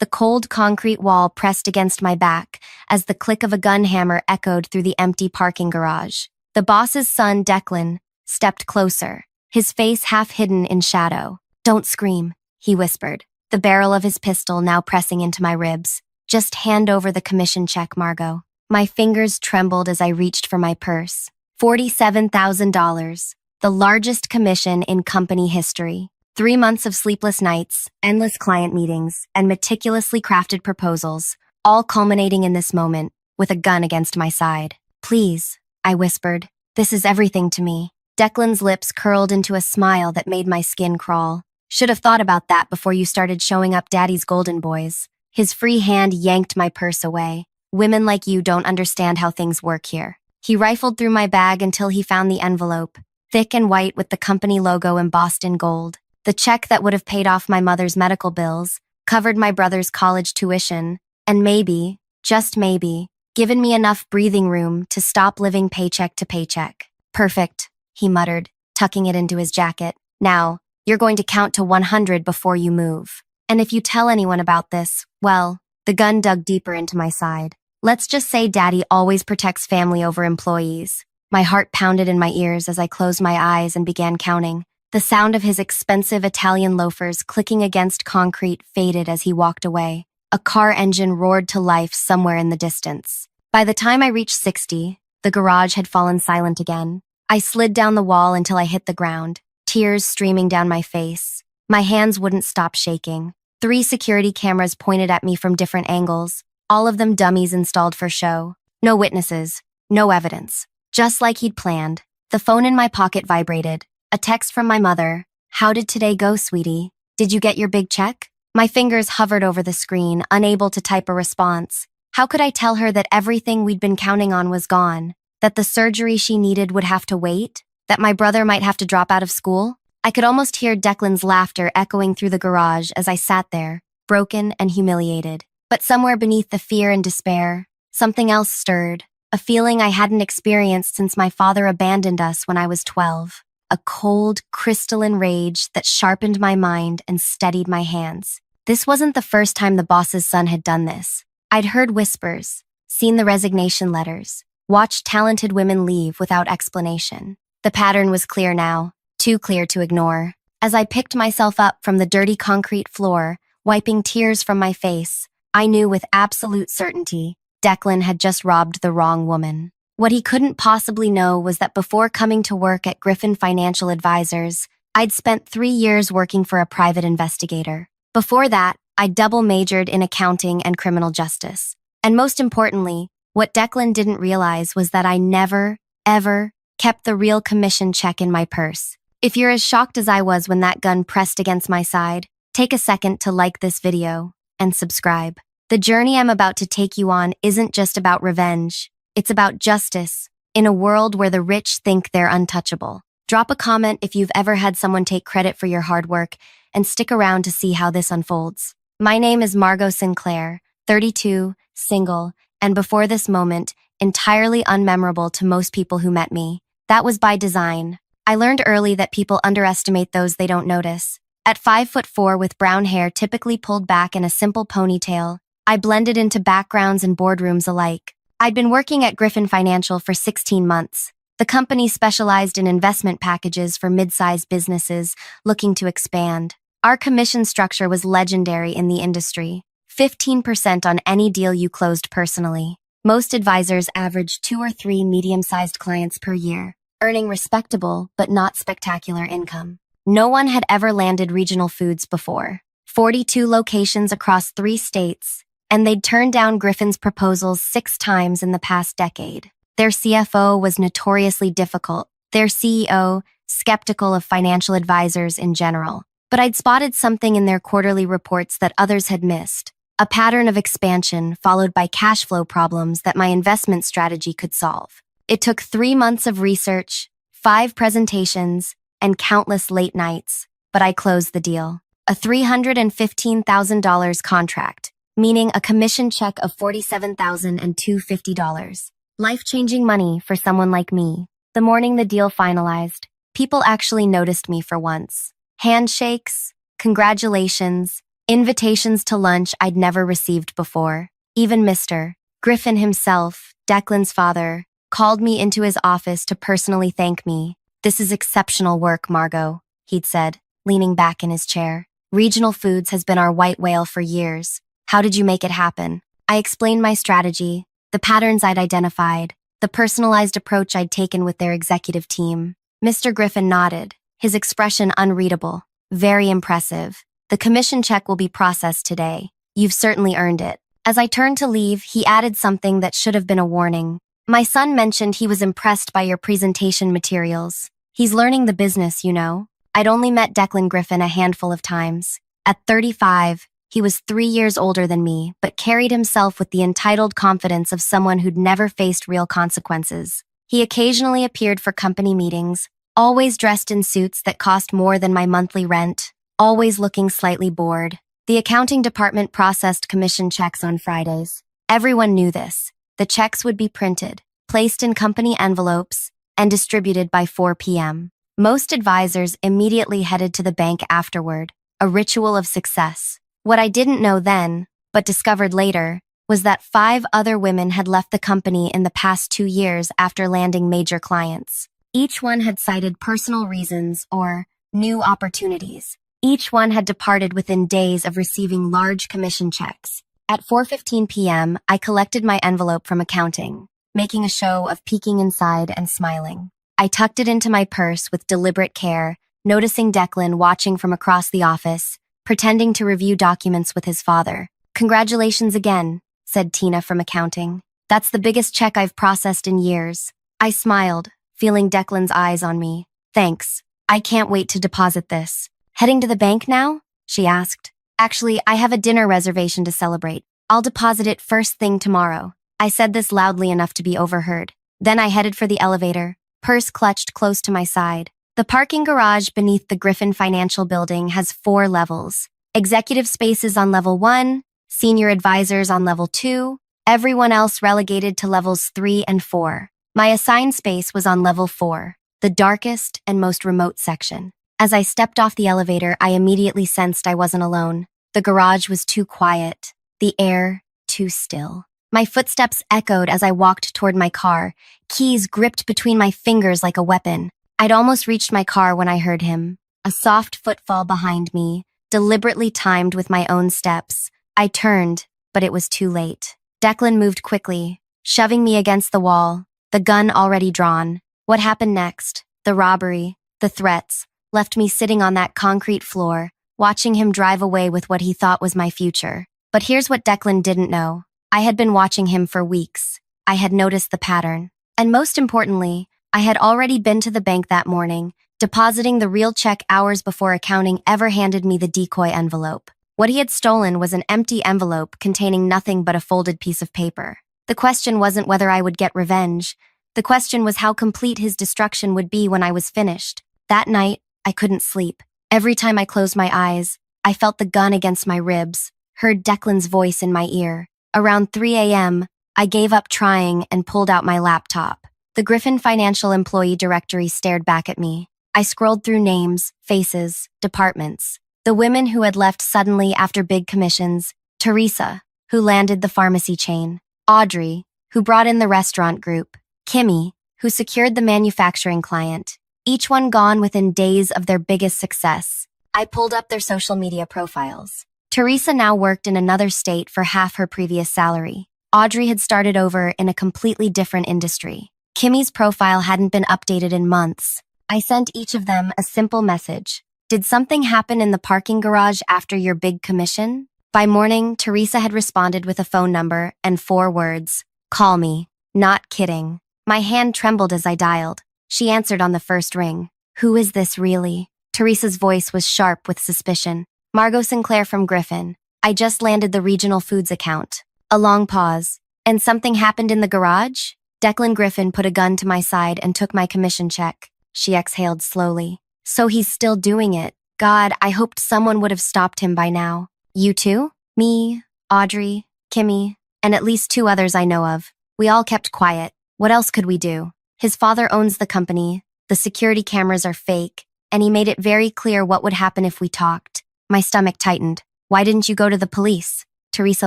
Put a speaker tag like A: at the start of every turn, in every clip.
A: the cold concrete wall pressed against my back as the click of a gun hammer echoed through the empty parking garage. The boss's son, Declan, stepped closer, his face half hidden in shadow. "Don't scream," he whispered, the barrel of his pistol now pressing into my ribs. "Just hand over the commission check, Margot." My fingers trembled as I reached for my purse. $47,000, the largest commission in company history. 3 months of sleepless nights, endless client meetings, and meticulously crafted proposals, all culminating in this moment, with a gun against my side. "Please," I whispered, "this is everything to me." Declan's lips curled into a smile that made my skin crawl. "Should have thought about that before you started showing up Daddy's golden boys." His free hand yanked my purse away. "Women like you don't understand how things work here." He rifled through my bag until he found the envelope, thick and white with the company logo embossed in gold. The check that would have paid off my mother's medical bills, covered my brother's college tuition, and maybe, just maybe, given me enough breathing room to stop living paycheck to paycheck. "Perfect," he muttered, tucking it into his jacket. "Now, you're going to count to 100 before you move. And if you tell anyone about this, well," the gun dug deeper into my side. "Let's just say Daddy always protects family over employees." My heart pounded in my ears as I closed my eyes and began counting. The sound of his expensive Italian loafers clicking against concrete faded as he walked away. A car engine roared to life somewhere in the distance. By the time I reached 60, the garage had fallen silent again. I slid down the wall until I hit the ground, tears streaming down my face. My hands wouldn't stop shaking. 3 security cameras pointed at me from different angles, all of them dummies installed for show. No witnesses, no evidence. Just like he'd planned. The phone in my pocket vibrated. A text from my mother. "How did today go, sweetie? Did you get your big check?" My fingers hovered over the screen, unable to type a response. How could I tell her that everything we'd been counting on was gone? That the surgery she needed would have to wait? That my brother might have to drop out of school? I could almost hear Declan's laughter echoing through the garage as I sat there, broken and humiliated. But somewhere beneath the fear and despair, something else stirred. A feeling I hadn't experienced since my father abandoned us when I was 12. A cold, crystalline rage that sharpened my mind and steadied my hands. This wasn't the first time the boss's son had done this. I'd heard whispers, seen the resignation letters, watched talented women leave without explanation. The pattern was clear now, too clear to ignore. As I picked myself up from the dirty concrete floor, wiping tears from my face, I knew with absolute certainty Declan had just robbed the wrong woman. What he couldn't possibly know was that before coming to work at Griffin Financial Advisors, I'd spent 3 years working for a private investigator. Before that, I double majored in accounting and criminal justice. And most importantly, what Declan didn't realize was that I never, ever kept the real commission check in my purse. If you're as shocked as I was when that gun pressed against my side, take a second to like this video and subscribe. The journey I'm about to take you on isn't just about revenge. It's about justice, in a world where the rich think they're untouchable. Drop a comment if you've ever had someone take credit for your hard work, and stick around to see how this unfolds. My name is Margot Sinclair, 32, single, and before this moment, entirely unmemorable to most people who met me. That was by design. I learned early that people underestimate those they don't notice. At 5'4" with brown hair typically pulled back in a simple ponytail, I blended into backgrounds and boardrooms alike. I'd been working at Griffin Financial for 16 months. The company specialized in investment packages for mid-sized businesses looking to expand. Our commission structure was legendary in the industry. 15% on any deal you closed personally. Most advisors averaged 2 or 3 medium-sized clients per year, earning respectable but not spectacular income. No one had ever landed Regional Foods before. 42 locations across 3 states, and they'd turned down Griffin's proposals 6 times in the past decade. Their CFO was notoriously difficult, their CEO skeptical of financial advisors in general. But I'd spotted something in their quarterly reports that others had missed. A pattern of expansion followed by cash flow problems that my investment strategy could solve. It took 3 months of research, 5 presentations, and countless late nights, but I closed the deal. A $315,000 contract, meaning a commission check of $47,250. Life-changing money for someone like me. The morning the deal finalized, people actually noticed me for once. Handshakes, congratulations, Invitations to lunch I'd never received before. Even Mr. Griffin himself, Declan's father, called me into his office to personally thank me. "This is exceptional work, Margot," he'd said, leaning back in his chair. "Regional Foods has been our white whale for years. How did you make it happen?" I explained my strategy, the patterns I'd identified, the personalized approach I'd taken with their executive team. Mr. Griffin nodded, his expression unreadable. "Very impressive. The commission check will be processed today. You've certainly earned it." As I turned to leave, he added something that should have been a warning. "My son mentioned he was impressed by your presentation materials. He's learning the business, you know." I'd only met Declan Griffin a handful of times. At 35, he was 3 years older than me, but carried himself with the entitled confidence of someone who'd never faced real consequences. He occasionally appeared for company meetings, always dressed in suits that cost more than my monthly rent, always looking slightly bored. The accounting department processed commission checks on Fridays. Everyone knew this. The checks would be printed, placed in company envelopes, and distributed by 4 p.m. Most advisors immediately headed to the bank afterward, a ritual of success. What I didn't know then, but discovered later, was that 5 other women had left the company in the past 2 years after landing major clients. Each one had cited personal reasons or new opportunities. Each one had departed within days of receiving large commission checks. At 4:15 p.m., I collected my envelope from accounting, making a show of peeking inside and smiling. I tucked it into my purse with deliberate care, noticing Declan watching from across the office, pretending to review documents with his father. "Congratulations again," said Tina from accounting. "That's the biggest check I've processed in years." I smiled, feeling Declan's eyes on me. "Thanks. I can't wait to deposit this." "Heading to the bank now?" she asked. "Actually, I have a dinner reservation to celebrate. I'll deposit it first thing tomorrow." I said this loudly enough to be overheard. Then I headed for the elevator, purse clutched close to my side. The parking garage beneath the Griffin Financial Building has 4 levels. Executive spaces on level 1, senior advisors on level 2, everyone else relegated to levels 3 and 4. My assigned space was on level 4, the darkest and most remote section. As I stepped off the elevator, I immediately sensed I wasn't alone. The garage was too quiet, the air too still. My footsteps echoed as I walked toward my car, keys gripped between my fingers like a weapon. I'd almost reached my car when I heard him. A soft footfall behind me, deliberately timed with my own steps. I turned, but it was too late. Declan moved quickly, shoving me against the wall, the gun already drawn. What happened next? The robbery, the threats, left me sitting on that concrete floor, watching him drive away with what he thought was my future. But here's what Declan didn't know. I had been watching him for weeks. I had noticed the pattern. And most importantly, I had already been to the bank that morning, depositing the real check hours before accounting ever handed me the decoy envelope. What he had stolen was an empty envelope containing nothing but a folded piece of paper. The question wasn't whether I would get revenge. The question was how complete his destruction would be when I was finished. That night, I couldn't sleep. Every time I closed my eyes, I felt the gun against my ribs, heard Declan's voice in my ear. Around 3 a.m., I gave up trying and pulled out my laptop. The Griffin Financial Employee Directory stared back at me. I scrolled through names, faces, departments. The women who had left suddenly after big commissions, Teresa, who landed the pharmacy chain, Audrey, who brought in the restaurant group, Kimmy, who secured the manufacturing client, each one gone within days of their biggest success. I pulled up their social media profiles. Teresa now worked in another state for half her previous salary. Audrey had started over in a completely different industry. Kimmy's profile hadn't been updated in months. I sent each of them a simple message. "Did something happen in the parking garage after your big commission?" By morning, Teresa had responded with a phone number and 4 words. "Call me. Not kidding." My hand trembled as I dialed. She answered on the first ring. "Who is this really?" Teresa's voice was sharp with suspicion. "Margot Sinclair from Griffin. I just landed the Regional Foods account." A long pause. "And something happened in the garage?" Declan Griffin put a gun to my side and took my commission check. She exhaled slowly. "So he's still doing it. God, I hoped someone would have stopped him by now." "You too?" "Me, Audrey, Kimmy, and at least 2 others I know of. We all kept quiet. What else could we do? His father owns the company, the security cameras are fake, and he made it very clear what would happen if we talked." My stomach tightened. Why didn't you go to the police? Teresa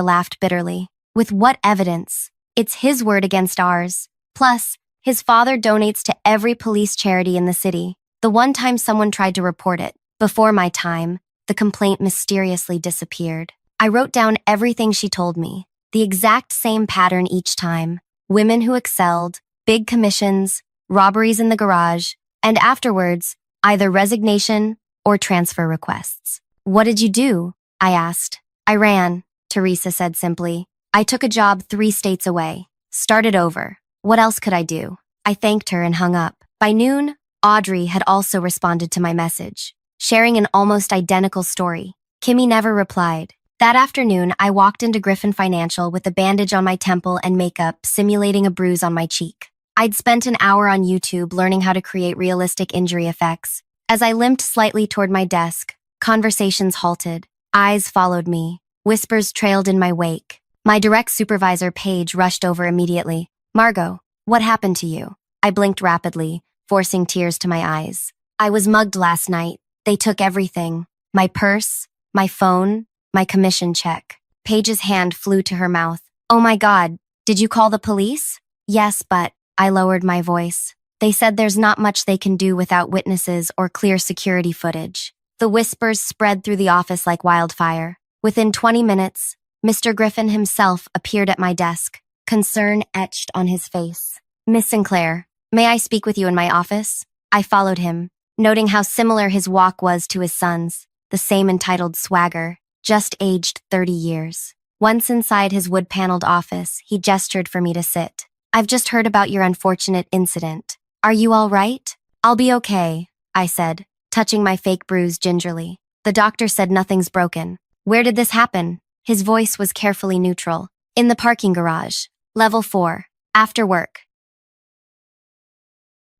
A: laughed bitterly. With what evidence? It's his word against ours. Plus, his father donates to every police charity in the city. The one time someone tried to report it, before my time, the complaint mysteriously disappeared. I wrote down everything she told me, the exact same pattern each time. Women who excelled, big commissions, robberies in the garage, and afterwards, either resignation or transfer requests. What did you do? I asked. I ran, Teresa said simply. I took a job 3 states away. Started over. What else could I do? I thanked her and hung up. By noon, Audrey had also responded to my message, sharing an almost identical story. Kimmy never replied. That afternoon, I walked into Griffin Financial with a bandage on my temple and makeup, simulating a bruise on my cheek. I'd spent an hour on YouTube learning how to create realistic injury effects. As I limped slightly toward my desk, conversations halted. Eyes followed me. Whispers trailed in my wake. My direct supervisor, Paige, rushed over immediately. Margot, what happened to you? I blinked rapidly, forcing tears to my eyes. I was mugged last night. They took everything. My purse, my phone, my commission check. Paige's hand flew to her mouth. Oh my God, did you call the police? Yes, but I lowered my voice. They said there's not much they can do without witnesses or clear security footage. The whispers spread through the office like wildfire. Within 20 minutes, Mr. Griffin himself appeared at my desk, concern etched on his face. Miss Sinclair, may I speak with you in my office? I followed him, noting how similar his walk was to his son's, the same entitled swagger, just aged 30 years. Once inside his wood-paneled office, he gestured for me to sit. I've just heard about your unfortunate incident. Are you all right? I'll be okay, I said, touching my fake bruise gingerly. The doctor said nothing's broken. Where did this happen? His voice was carefully neutral. In the parking garage. Level 4. After work.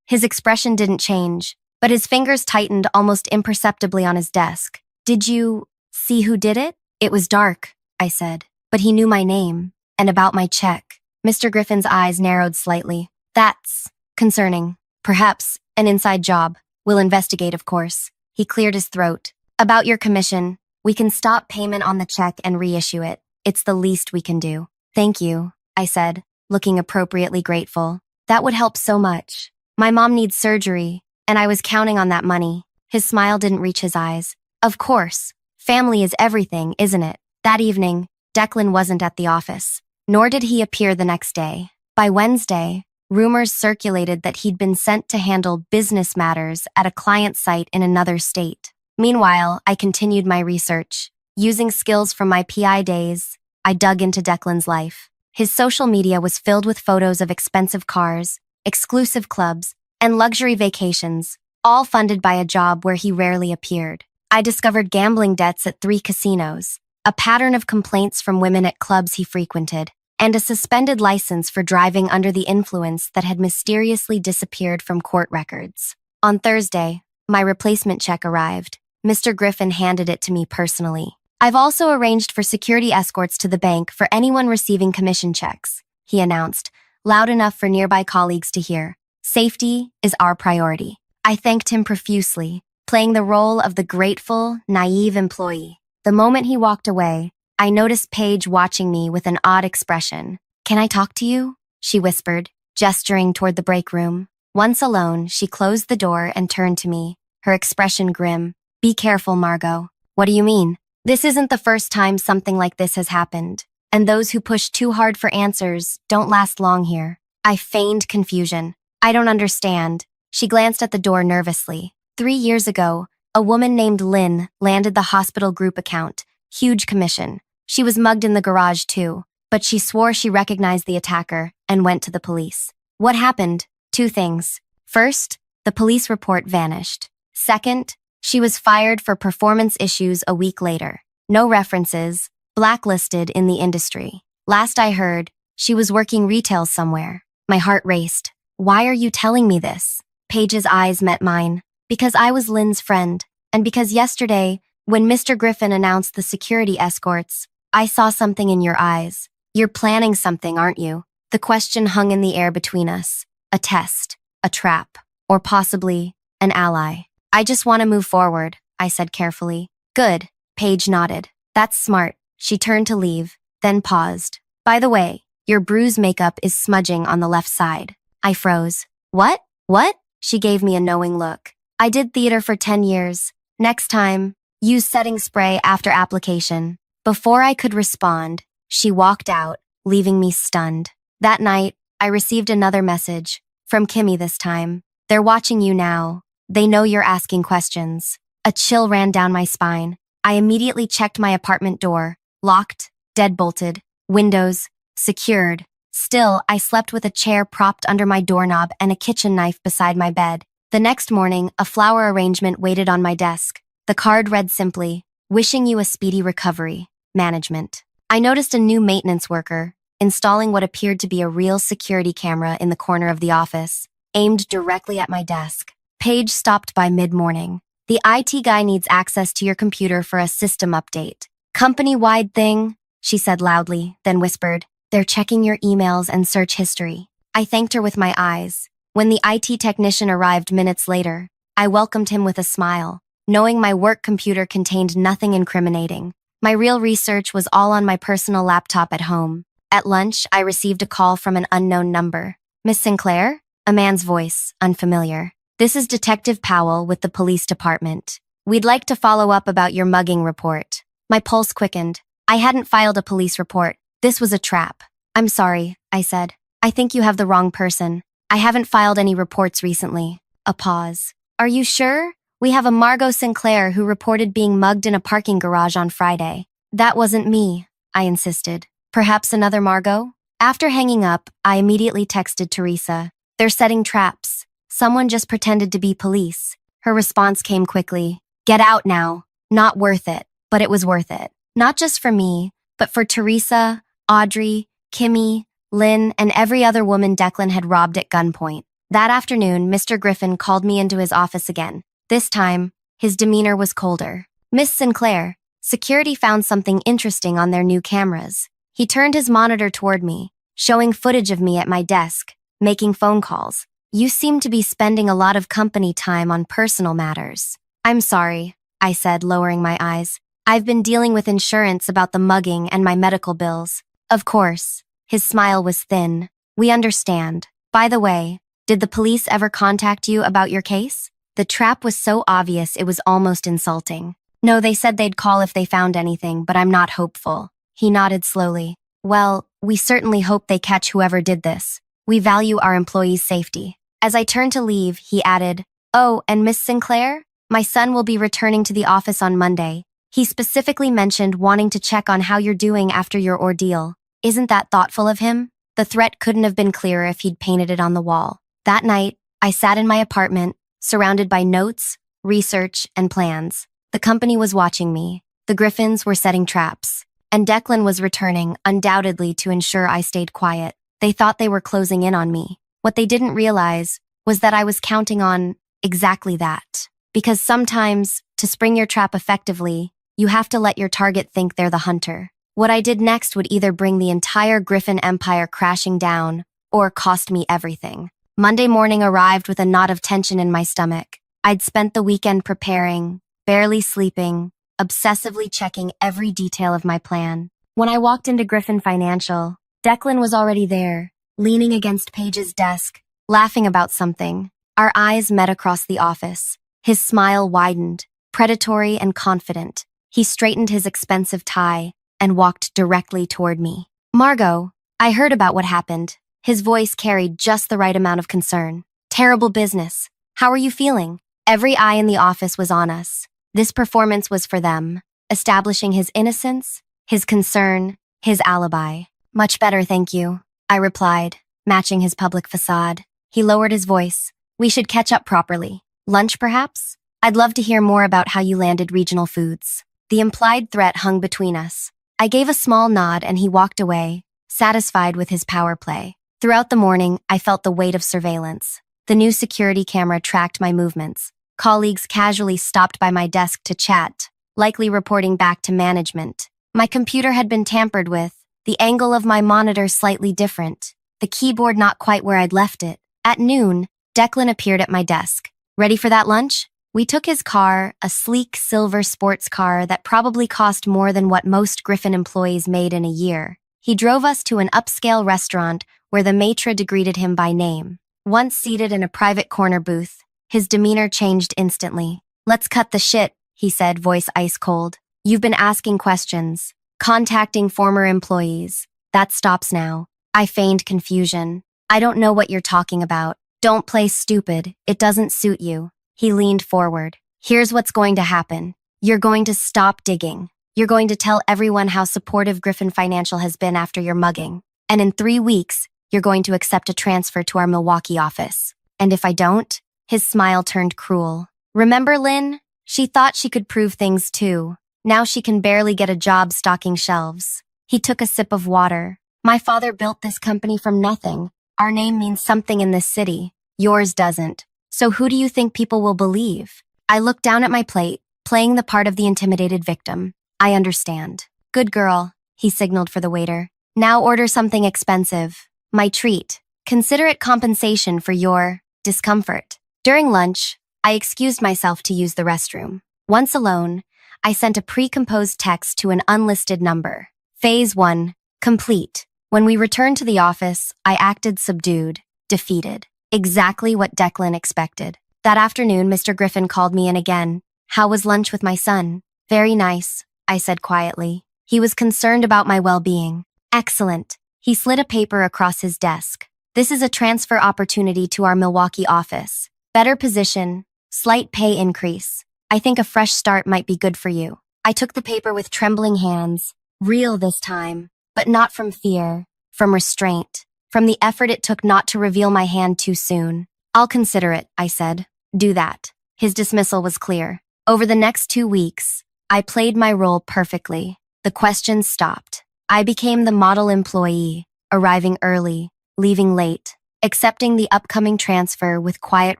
A: His expression didn't change, but his fingers tightened almost imperceptibly on his desk. Did you see who did it? It was dark, I said, but he knew my name and about my check. Mr. Griffin's eyes narrowed slightly. That's concerning. Perhaps an inside job. We'll investigate, of course. He cleared his throat. About your commission, we can stop payment on the check and reissue it. It's the least we can do. Thank you, I said, looking appropriately grateful. That would help so much. My mom needs surgery, and I was counting on that money. His smile didn't reach his eyes. Of course. Family is everything, isn't it? That evening, Declan wasn't at the office, nor did he appear the next day. By Wednesday, rumors circulated that he'd been sent to handle business matters at a client site in another state. Meanwhile, I continued my research. Using skills from my PI days, I dug into Declan's life. His social media was filled with photos of expensive cars, exclusive clubs, and luxury vacations, all funded by a job where he rarely appeared. I discovered gambling debts at 3 casinos, a pattern of complaints from women at clubs he frequented, and a suspended license for driving under the influence that had mysteriously disappeared from court records. On Thursday, my replacement check arrived. Mr. Griffin handed it to me personally. I've also arranged for security escorts to the bank for anyone receiving commission checks, he announced, loud enough for nearby colleagues to hear. Safety is our priority. I thanked him profusely, playing the role of the grateful, naive employee. The moment he walked away, I noticed Paige watching me with an odd expression. Can I talk to you? She whispered, gesturing toward the break room. Once alone, she closed the door and turned to me, her expression grim. Be careful, Margot. What do you mean? This isn't the first time something like this has happened, and those who push too hard for answers don't last long here. I feigned confusion. I don't understand. She glanced at the door nervously. 3 years ago, a woman named Lynn landed the hospital group account. Huge commission. She was mugged in the garage too, but she swore she recognized the attacker and went to the police. What happened? 2 things. First, the police report vanished. Second, she was fired for performance issues a week later. No references, blacklisted in the industry. Last I heard, she was working retail somewhere. My heart raced. Why are you telling me this? Paige's eyes met mine. Because I was Lynn's friend, and because yesterday, when Mr. Griffin announced the security escorts, I saw something in your eyes. You're planning something, aren't you? The question hung in the air between us. A test, a trap, or possibly an ally. I just want to move forward, I said carefully. Good, Paige nodded. That's smart. She turned to leave, then paused. By the way, your bruise makeup is smudging on the left side. I froze. What? What? She gave me a knowing look. I did theater for 10 years. Next time, use setting spray after application. Before I could respond, she walked out, leaving me stunned. That night, I received another message, from Kimmy this time. They're watching you now. They know you're asking questions. A chill ran down my spine. I immediately checked my apartment door. Locked, deadbolted, windows, secured. Still, I slept with a chair propped under my doorknob and a kitchen knife beside my bed. The next morning, a flower arrangement waited on my desk. The card read simply, "Wishing you a speedy recovery. Management." I noticed a new maintenance worker, installing what appeared to be a real security camera in the corner of the office, aimed directly at my desk. Page stopped by mid-morning. "The IT guy needs access to your computer for a system update. Company-wide thing," she said loudly, then whispered, "They're checking your emails and search history." I thanked her with my eyes. When the IT technician arrived minutes later, I welcomed him with a smile, knowing my work computer contained nothing incriminating. My real research was all on my personal laptop at home. At lunch, I received a call from an unknown number. "Miss Sinclair?" A man's voice, unfamiliar. "This is Detective Powell with the police department. We'd like to follow up about your mugging report." My pulse quickened. I hadn't filed a police report. This was a trap. "I'm sorry," I said. "I think you have the wrong person. I haven't filed any reports recently." A pause. "Are you sure? We have a Margot Sinclair who reported being mugged in a parking garage on Friday." "That wasn't me," I insisted. "Perhaps another Margot?" After hanging up, I immediately texted Teresa. "They're setting traps. Someone just pretended to be police." Her response came quickly. "Get out now." Not worth it, but it was worth it. Not just for me, but for Teresa, Audrey, Kimmy, Lynn, and every other woman Declan had robbed at gunpoint. That afternoon, Mr. Griffin called me into his office again. This time, his demeanor was colder. "Miss Sinclair, security found something interesting on their new cameras." He turned his monitor toward me, showing footage of me at my desk, making phone calls. "You seem to be spending a lot of company time on personal matters." "I'm sorry," I said, lowering my eyes. "I've been dealing with insurance about the mugging and my medical bills." "Of course." His smile was thin. "We understand. By the way, did the police ever contact you about your case?" The trap was so obvious it was almost insulting. "No, they said they'd call if they found anything, but I'm not hopeful." He nodded slowly. "Well, we certainly hope they catch whoever did this. We value our employees' safety." As I turned to leave, he added, "Oh, and Miss Sinclair? My son will be returning to the office on Monday. He specifically mentioned wanting to check on how you're doing after your ordeal. Isn't that thoughtful of him?" The threat couldn't have been clearer if he'd painted it on the wall. That night, I sat in my apartment, surrounded by notes, research, and plans. The company was watching me. The Griffins were setting traps. And Declan was returning, undoubtedly to ensure I stayed quiet. They thought they were closing in on me. What they didn't realize was that I was counting on exactly that. Because sometimes, to spring your trap effectively, you have to let your target think they're the hunter. What I did next would either bring the entire Griffin empire crashing down or cost me everything. Monday morning arrived with a knot of tension in my stomach. I'd spent the weekend preparing, barely sleeping, obsessively checking every detail of my plan. When I walked into Griffin Financial, Declan was already there, leaning against Paige's desk, laughing about something. Our eyes met across the office. His smile widened, predatory and confident. He straightened his expensive tie and walked directly toward me. "Margot, I heard about what happened." His voice carried just the right amount of concern. "Terrible business. How are you feeling?" Every eye in the office was on us. This performance was for them, establishing his innocence, his concern, his alibi. "Much better, thank you," I replied, matching his public facade. He lowered his voice. "We should catch up properly. Lunch, perhaps? I'd love to hear more about how you landed regional foods." The implied threat hung between us. I gave a small nod and he walked away, satisfied with his power play. Throughout the morning, I felt the weight of surveillance. The new security camera tracked my movements. Colleagues casually stopped by my desk to chat, likely reporting back to management. My computer had been tampered with, the angle of my monitor slightly different, the keyboard not quite where I'd left it. At noon, Declan appeared at my desk. "Ready for that lunch?" We took his car, a sleek silver sports car that probably cost more than what most Griffin employees made in a year. He drove us to an upscale restaurant where the maitre d' greeted him by name. Once seated in a private corner booth, his demeanor changed instantly. "Let's cut the shit," he said, voice ice cold. "You've been asking questions, contacting former employees. That stops now." I feigned confusion. "I don't know what you're talking about. Don't play stupid. It doesn't suit you." He leaned forward. "Here's what's going to happen. You're going to stop digging. You're going to tell everyone how supportive Griffin Financial has been after your mugging. And in 3 weeks, you're going to accept a transfer to our Milwaukee office. And if I don't?" His smile turned cruel. "Remember Lynn? She thought she could prove things too. Now she can barely get a job stocking shelves." He took a sip of water. "My father built this company from nothing. Our name means something in this city. Yours doesn't. So who do you think people will believe?" I looked down at my plate, playing the part of the intimidated victim. "I understand. Good girl," he signaled for the waiter. "Now order something expensive. My treat. Consider it compensation for your discomfort." During lunch, I excused myself to use the restroom. Once alone, I sent a pre-composed text to an unlisted number. Phase 1, complete. When we returned to the office, I acted subdued, defeated. Exactly what Declan expected. That afternoon, Mr. Griffin called me in again. "How was lunch with my son?" "Very nice," I said quietly. He was concerned about my well-being. "Excellent." He slid a paper across his desk. "This is a transfer opportunity to our Milwaukee office. Better position, slight pay increase. I think a fresh start might be good for you." I took the paper with trembling hands, real this time, but not from fear, from restraint, from the effort it took not to reveal my hand too soon. "I'll consider it," I said. "Do that." His dismissal was clear. Over the next 2 weeks, I played my role perfectly. The questions stopped. I became the model employee, arriving early, leaving late, accepting the upcoming transfer with quiet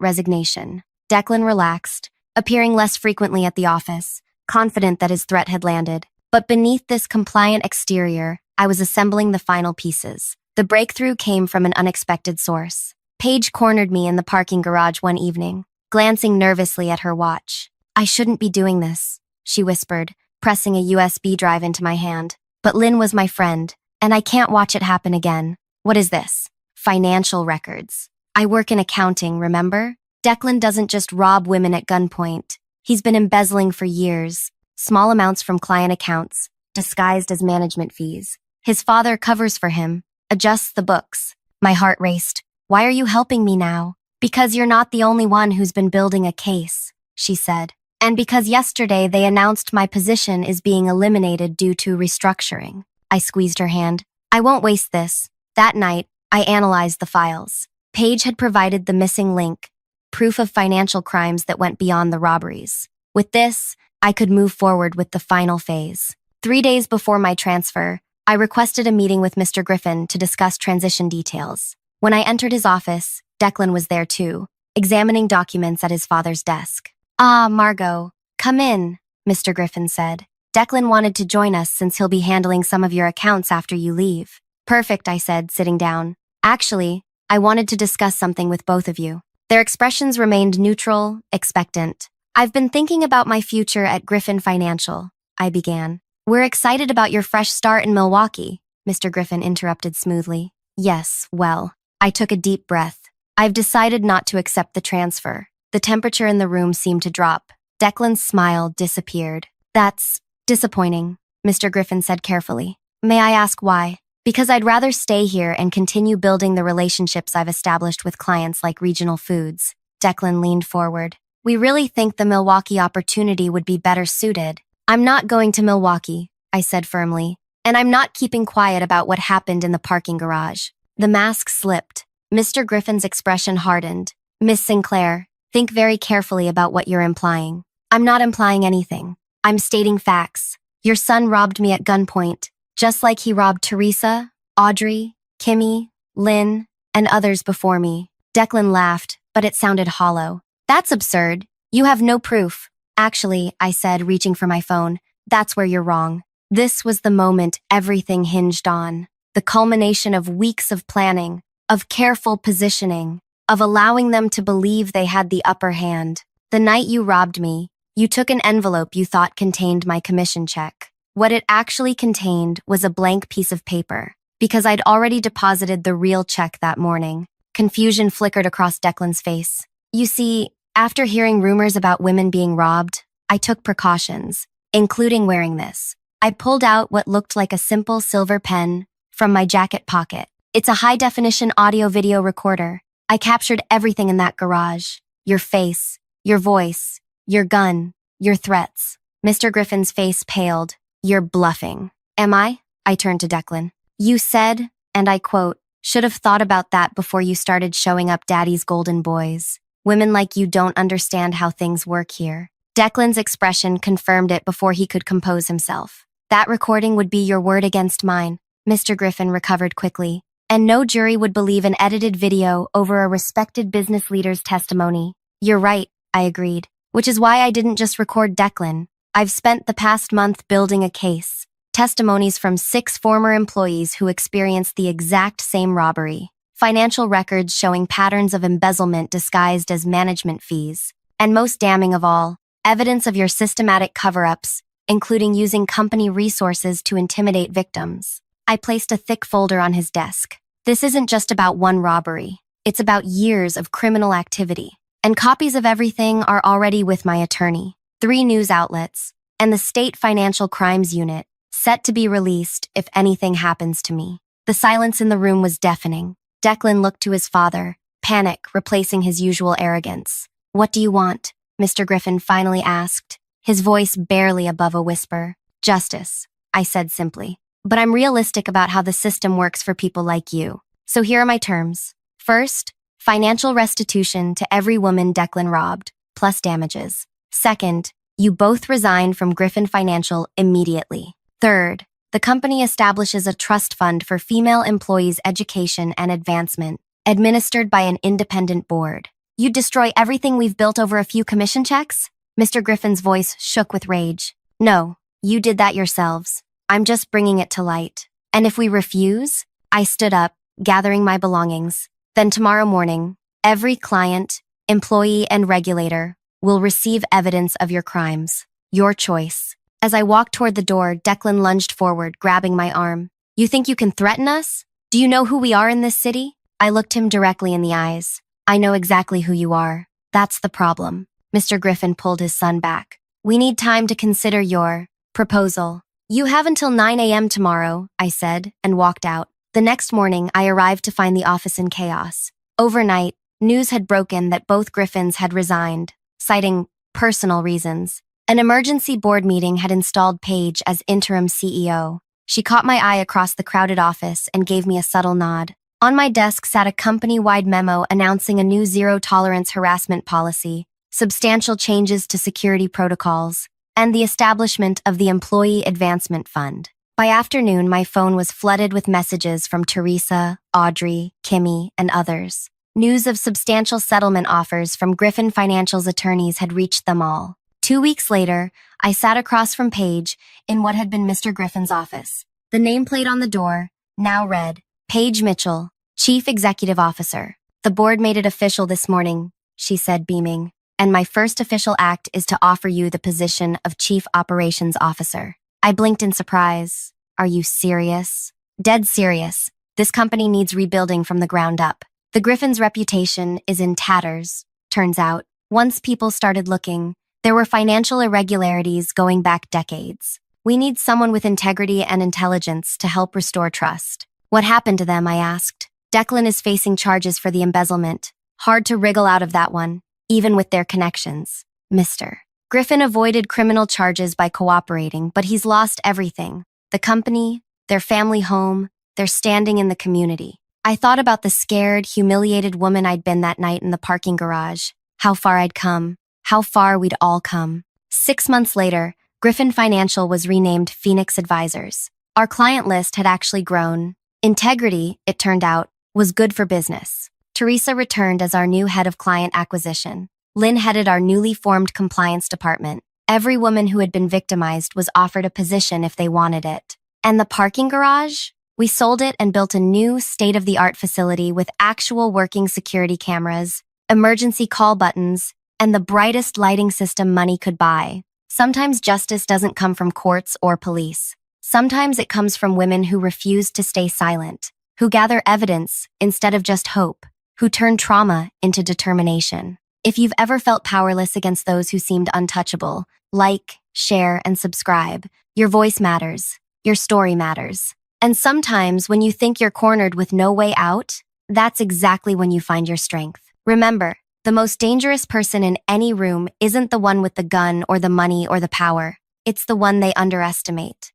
A: resignation. Declan relaxed, appearing less frequently at the office, confident that his threat had landed. But beneath this compliant exterior, I was assembling the final pieces. The breakthrough came from an unexpected source. Paige cornered me in the parking garage one evening, glancing nervously at her watch. "I shouldn't be doing this," she whispered, pressing a USB drive into my hand. "But Lynn was my friend, and I can't watch it happen again." "What is this?" "Financial records. I work in accounting, remember? Declan doesn't just rob women at gunpoint. He's been embezzling for years, small amounts from client accounts, disguised as management fees. His father covers for him, adjusts the books." My heart raced. "Why are you helping me now?" "Because you're not the only one who's been building a case," she said. "And because yesterday they announced my position is being eliminated due to restructuring." I squeezed her hand. "I won't waste this." That night, I analyzed the files. Paige had provided the missing link, proof of financial crimes that went beyond the robberies. With this, I could move forward with the final phase. 3 days before my transfer, I requested a meeting with Mr. Griffin to discuss transition details. When I entered his office, Declan was there too, examining documents at his father's desk. "Ah, Margot, come in," Mr. Griffin said. "Declan wanted to join us since he'll be handling some of your accounts after you leave." "Perfect," I said, sitting down. "Actually, I wanted to discuss something with both of you." Their expressions remained neutral, expectant. "I've been thinking about my future at Griffin Financial," I began. "We're excited about your fresh start in Milwaukee," Mr. Griffin interrupted smoothly. "Yes, well." I took a deep breath. "I've decided not to accept the transfer." The temperature in the room seemed to drop. Declan's smile disappeared. "That's disappointing," Mr. Griffin said carefully. "May I ask why?" "Because I'd rather stay here and continue building the relationships I've established with clients like Regional Foods." Declan leaned forward. "We really think the Milwaukee opportunity would be better suited." "I'm not going to Milwaukee," I said firmly, "and I'm not keeping quiet about what happened in the parking garage." The mask slipped. Mr. Griffin's expression hardened. "Miss Sinclair, think very carefully about what you're implying." "I'm not implying anything. I'm stating facts. Your son robbed me at gunpoint, just like he robbed Teresa, Audrey, Kimmy, Lynn, and others before me." Declan laughed, but it sounded hollow. "That's absurd. You have no proof." "Actually," I said, reaching for my phone, "that's where you're wrong." This was the moment everything hinged on. The culmination of weeks of planning, of careful positioning, of allowing them to believe they had the upper hand. The night you robbed me, you took an envelope you thought contained my commission check. What it actually contained was a blank piece of paper, because I'd already deposited the real check that morning. Confusion flickered across Declan's face. You see, after hearing rumors about women being robbed, I took precautions, including wearing this. I pulled out what looked like a simple silver pen from my jacket pocket. It's a high-definition audio-video recorder. I captured everything in that garage. Your face, your voice, your gun, your threats. Mr. Griffin's face paled. You're bluffing. Am I? I turned to Declan. You said, and I quote, should have thought about that before you started showing up daddy's golden boys. Women like you don't understand how things work here. Declan's expression confirmed it before he could compose himself. That recording would be your word against mine. Mr. Griffin recovered quickly. And no jury would believe an edited video over a respected business leader's testimony. You're right, I agreed. Which is why I didn't just record Declan. I've spent the past month building a case. Testimonies from 6 former employees who experienced the exact same robbery. Financial records showing patterns of embezzlement disguised as management fees. And most damning of all, evidence of your systematic cover-ups, including using company resources to intimidate victims. I placed a thick folder on his desk. This isn't just about one robbery. It's about years of criminal activity. And copies of everything are already with my attorney, 3 news outlets, and the State Financial Crimes Unit, set to be released if anything happens to me. The silence in the room was deafening. Declan looked to his father, panic replacing his usual arrogance. What do you want? Mr. Griffin finally asked, his voice barely above a whisper. Justice, I said simply. But I'm realistic about how the system works for people like you. So here are my terms. First, financial restitution to every woman Declan robbed, plus damages. Second, you both resign from Griffin Financial immediately. Third, the company establishes a trust fund for female employees' education and advancement, administered by an independent board. You'd destroy everything we've built over a few commission checks? Mr. Griffin's voice shook with rage. No, you did that yourselves. I'm just bringing it to light. And if we refuse? I stood up, gathering my belongings. Then tomorrow morning, every client, employee, and regulator will receive evidence of your crimes. Your choice. As I walked toward the door, Declan lunged forward, grabbing my arm. You think you can threaten us? Do you know who we are in this city? I looked him directly in the eyes. I know exactly who you are. That's the problem. Mr. Griffin pulled his son back. We need time to consider your proposal. You have until 9 a.m. tomorrow, I said, and walked out. The next morning, I arrived to find the office in chaos. Overnight, news had broken that both Griffins had resigned, citing personal reasons. An emergency board meeting had installed Paige as interim CEO. She caught my eye across the crowded office and gave me a subtle nod. On my desk sat a company-wide memo announcing a new zero-tolerance harassment policy, substantial changes to security protocols, and the establishment of the Employee Advancement Fund. By afternoon, my phone was flooded with messages from Teresa, Audrey, Kimmy, and others. News of substantial settlement offers from Griffin Financial's attorneys had reached them all. 2 weeks later, I sat across from Paige in what had been Mr. Griffin's office. The nameplate on the door now read, Paige Mitchell, Chief Executive Officer. The board made it official this morning, she said, beaming. And my first official act is to offer you the position of Chief Operations Officer. I blinked in surprise. Are you serious? Dead serious. This company needs rebuilding from the ground up. The Griffin's reputation is in tatters. Turns out, once people started looking, there were financial irregularities going back decades. We need someone with integrity and intelligence to help restore trust. What happened to them, I asked. Declan is facing charges for the embezzlement. Hard to wriggle out of that one, even with their connections. Mr. Griffin avoided criminal charges by cooperating, but he's lost everything. The company, their family home, their standing in the community. I thought about the scared, humiliated woman I'd been that night in the parking garage. How far I'd come. How far we'd all come. 6 months later, Griffin Financial was renamed Phoenix Advisors. Our client list had actually grown. Integrity, it turned out, was good for business. Teresa returned as our new head of client acquisition. Lynn headed our newly formed compliance department. Every woman who had been victimized was offered a position if they wanted it. And the parking garage? We sold it and built a new state-of-the-art facility with actual working security cameras, emergency call buttons, and the brightest lighting system money could buy. Sometimes justice doesn't come from courts or police. Sometimes it comes from women who refuse to stay silent, who gather evidence instead of just hope, who turn trauma into determination. If you've ever felt powerless against those who seemed untouchable, like, share, and subscribe. Your voice matters. Your story matters. And sometimes when you think you're cornered with no way out, that's exactly when you find your strength. Remember, the most dangerous person in any room isn't the one with the gun or the money or the power. It's the one they underestimate.